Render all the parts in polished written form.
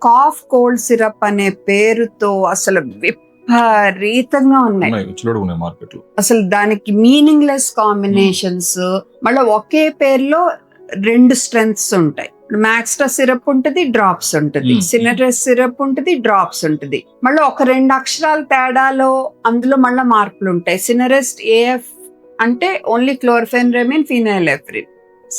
Cough cold syrup అనే పేరుతో అసలు విపరీతంగా ఉన్నాయి. మార్కెట్ లో అసలు దానికి మీనింగ్లెస్ కాంబినేషన్స్. మళ్ళీ ఒకే పేరులో 2 స్ట్రెంగ్స్ ఉంటాయి. మ్యాక్స్ట్రా సిరప్ ఉంటుంది, డ్రాప్స్ ఉంటుంది. సినరెస్ట్ సిరప్ ఉంటుంది, డ్రాప్స్ ఉంటుంది. మళ్ళీ ఒక 2 అక్షరాల తేడాలో అందులో మళ్ళీ మార్పులు ఉంటాయి. సినరెస్ట్ ఏఎఫ్ అంటే ఓన్లీ క్లోర్ఫెన్రమిన్ ఫినైలెఫ్రిన్.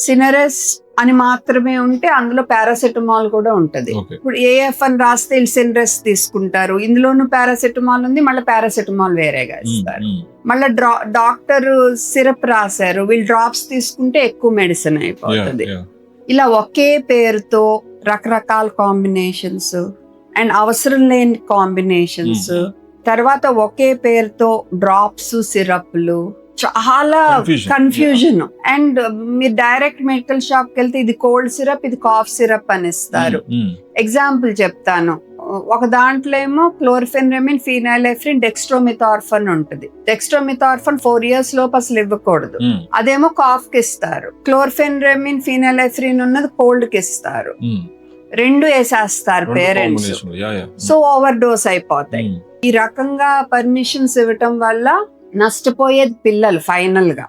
సినరెస్ట్ అని మాత్రమే ఉంటే అందులో పారాసెటమాల్ కూడా ఉంటది. ఇప్పుడు ఏఎఫ్ అని రాస్తే సినరెస్ట్ తీసుకుంటారు, ఇందులోనూ పారాసెటమాల్ ఉంది, మళ్ళీ పారాసెటమాల్ వేరేగా ఇస్తారు. మళ్ళీ డాక్టర్ సిరప్ రాశారు, వీళ్ళు డ్రాప్స్ తీసుకుంటే ఎక్కువ మెడిసిన్ అయిపోతుంది. ఇలా ఒకే పేరుతో రకరకాల కాంబినేషన్స్ అండ్ అవసరం లేని కాంబినేషన్స్. తర్వాత ఒకే పేరుతో డ్రాప్స్, సిరప్లు, చాలా కన్ఫ్యూజన్. అండ్ మీరు డైరెక్ట్ మెడికల్ షాప్ కి వెళ్తే ఇది కోల్డ్ సిరప్, ఇది కాఫ్ సిరప్ అని ఇస్తారు. ఎగ్జాంపుల్ చెప్తాను. ఒక దాంట్లో ఏమో క్లోర్ఫెన్రమిన్ ఫినైలెఫ్రిన్ డెక్స్ట్రోమిథార్ఫన్ ఉంటుంది. డెక్స్ట్రోమిథార్ఫన్ 4 years లోపు అసలు ఇవ్వకూడదు. అదేమో కాఫ్ కి ఇస్తారు. క్లోర్ఫెన్రమిన్ ఫినైలెఫ్రిన్ ఉన్నది కోల్డ్ కి ఇస్తారు. 2 వేసేస్తారు పేరెంట్స్. సో ఓవర్ డోస్ అయిపోతాయి. ఈ రకంగా పర్మిషన్స్ ఇవ్వటం వల్ల నష్టపోయేది పిల్లలు ఫైనల్ గా.